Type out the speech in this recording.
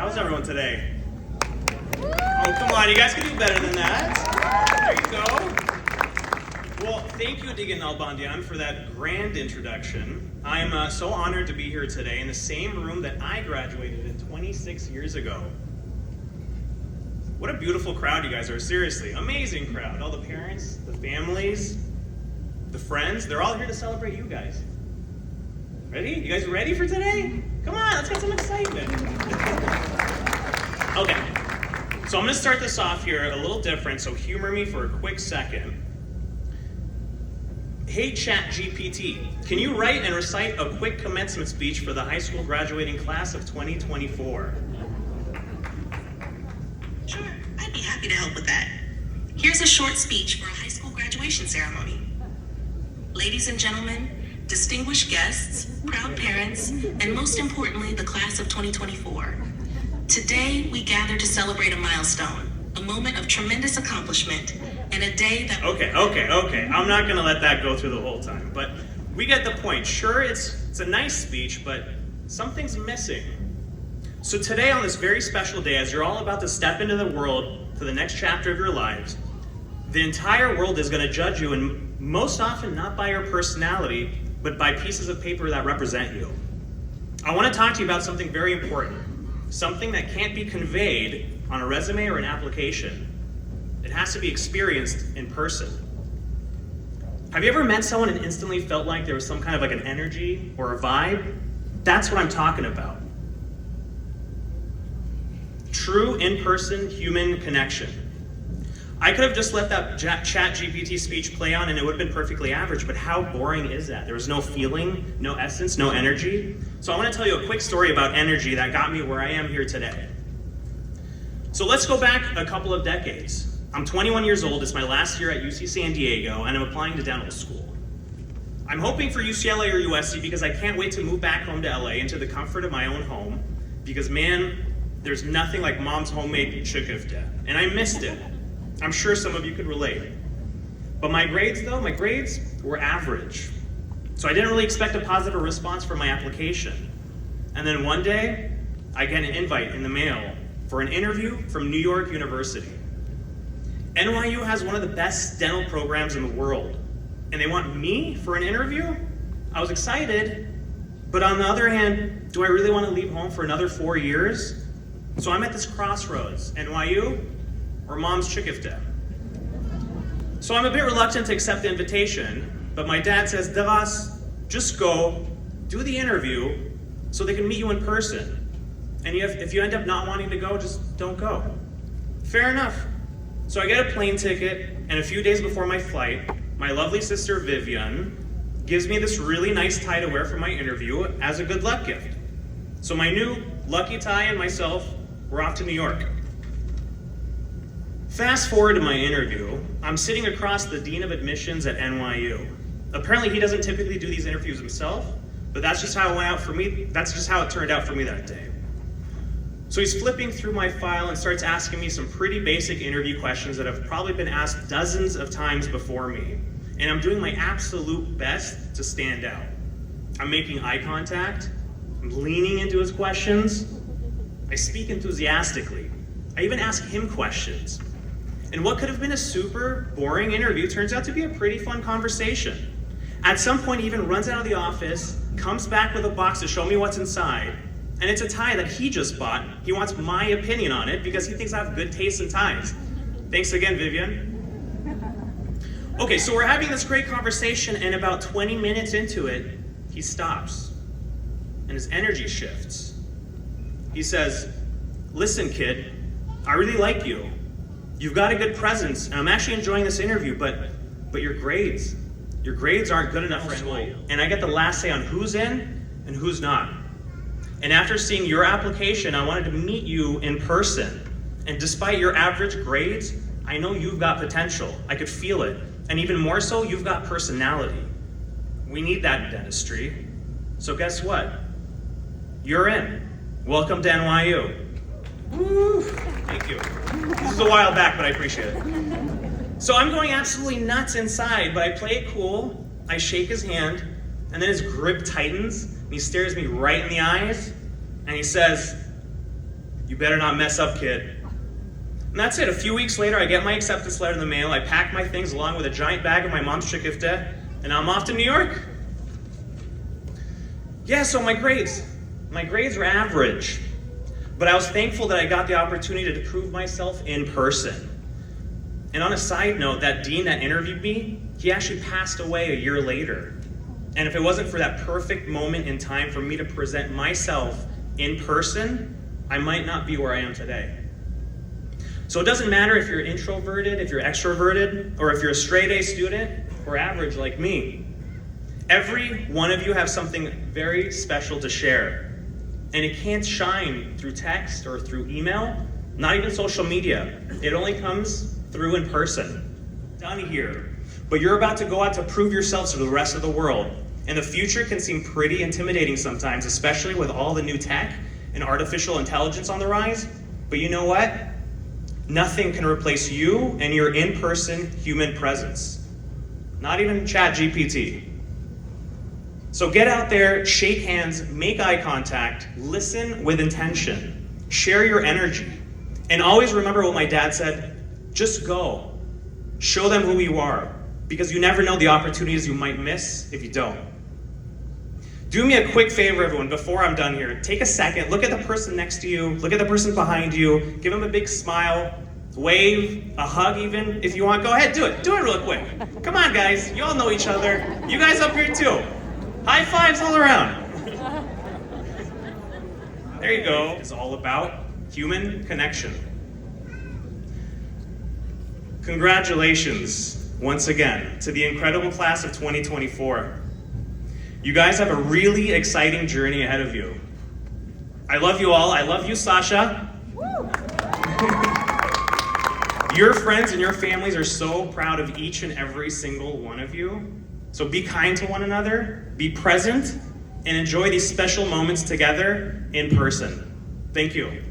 How's everyone today? Oh, come on, you guys can do better than that. There you go. Well, thank you, Digan Albandian, for that grand introduction. I am so honored to be here today in the same room that I graduated in 26 years ago. What a beautiful crowd you guys are, seriously. Amazing crowd. All the parents, the families, the friends, they're all here to celebrate you guys. Ready? You guys ready for today? Come on, let's get some excitement. Okay, so I'm gonna start this off here a little different, so humor me for a quick second. Hey ChatGPT, can you write and recite a quick commencement speech for the high school graduating class of 2024? Sure, I'd be happy to help with that. Here's a short speech for a high school graduation ceremony. Ladies and gentlemen, distinguished guests, proud parents, and most importantly, the class of 2024. Today, we gather to celebrate a milestone, a moment of tremendous accomplishment, and a day that... Okay. I'm not gonna let that go through the whole time, but we get the point. Sure, it's a nice speech, but something's missing. So today, on this very special day, as you're all about to step into the world for the next chapter of your lives, the entire world is gonna judge you, and most often not by your personality, but by pieces of paper that represent you. I want to talk to you about something very important, something that can't be conveyed on a resume or an application. It has to be experienced in person. Have you ever met someone and instantly felt like there was some kind of like an energy or a vibe? That's what I'm talking about. True in-person human connection. I could have just let that ChatGPT speech play on and it would have been perfectly average, but how boring is that? There was no feeling, no essence, no energy. So I want to tell you a quick story about energy that got me where I am here today. So let's go back a couple of decades. I'm 21 years old, it's my last year at UC San Diego, and I'm applying to dental school. I'm hoping for UCLA or USC because I can't wait to move back home to LA into the comfort of my own home, because man, there's nothing like mom's homemade chukifta, and I missed it. I'm sure some of you could relate. But my grades were average. So I didn't really expect a positive response from my application. And then one day, I get an invite in the mail for an interview from New York University. NYU has one of the best dental programs in the world. And they want me for an interview? I was excited, but on the other hand, do I really want to leave home for another 4 years? So I'm at this crossroads, NYU or mom's chukifta. So I'm a bit reluctant to accept the invitation, but my dad says, Devas, just go, do the interview, so they can meet you in person. And if you end up not wanting to go, just don't go. Fair enough. So I get a plane ticket, and a few days before my flight, my lovely sister Vivian gives me this really nice tie to wear for my interview as a good luck gift. So my new lucky tie and myself, we're off to New York. Fast forward to my interview, I'm sitting across the Dean of Admissions at NYU. Apparently he doesn't typically do these interviews himself, but that's just how it went out for me. That's just how it turned out for me that day. So he's flipping through my file and starts asking me some pretty basic interview questions that have probably been asked dozens of times before me. And I'm doing my absolute best to stand out. I'm making eye contact, I'm leaning into his questions, I speak enthusiastically. I even ask him questions. And what could have been a super boring interview turns out to be a pretty fun conversation. At some point, he even runs out of the office, comes back with a box to show me what's inside, and it's a tie that he just bought. He wants my opinion on it because he thinks I have good taste in ties. Thanks again, Vivian. Okay, so we're having this great conversation, and about 20 minutes into it, he stops, and his energy shifts. He says, listen, kid, I really like you. You've got a good presence, and I'm actually enjoying this interview, but your grades aren't good enough for NYU. And I get the last say on who's in and who's not. And after seeing your application, I wanted to meet you in person. And despite your average grades, I know you've got potential. I could feel it. And even more so, you've got personality. We need that in dentistry. So guess what? You're in. Welcome to NYU. Woo! Thank you. This is a while back, but I appreciate it. So I'm going absolutely nuts inside, but I play it cool. I shake his hand, and then his grip tightens, and he stares me right in the eyes, and he says, You better not mess up, kid. And that's it. A few weeks later, I get my acceptance letter in the mail. I pack my things along with a giant bag of my mom's shikifte, and I'm off to New York. Yeah, so my grades were average. But I was thankful that I got the opportunity to prove myself in person. And on a side note, that dean that interviewed me, he actually passed away a year later. And if it wasn't for that perfect moment in time for me to present myself in person, I might not be where I am today. So it doesn't matter if you're introverted, if you're extroverted, or if you're a straight A student or average like me. Every one of you have something very special to share. And it can't shine through text or through email, not even social media. It only comes through in person. Done here. But you're about to go out to prove yourselves to the rest of the world. And the future can seem pretty intimidating sometimes, especially with all the new tech and artificial intelligence on the rise. But you know what? Nothing can replace you and your in-person human presence. Not even ChatGPT. So get out there, shake hands, make eye contact, listen with intention, share your energy, and always remember what my dad said, just go. Show them who you are, because you never know the opportunities you might miss if you don't. Do me a quick favor, everyone, before I'm done here. Take a second, look at the person next to you, look at the person behind you, give them a big smile, wave, a hug even, if you want. Go ahead, do it real quick. Come on, guys, you all know each other. You guys up here too. High fives all around. There you go. It's all about human connection. Congratulations, once again, to the incredible class of 2024. You guys have a really exciting journey ahead of you. I love you all. I love you, Sasha. Your friends and your families are so proud of each and every single one of you. So be kind to one another, be present, and enjoy these special moments together in person. Thank you.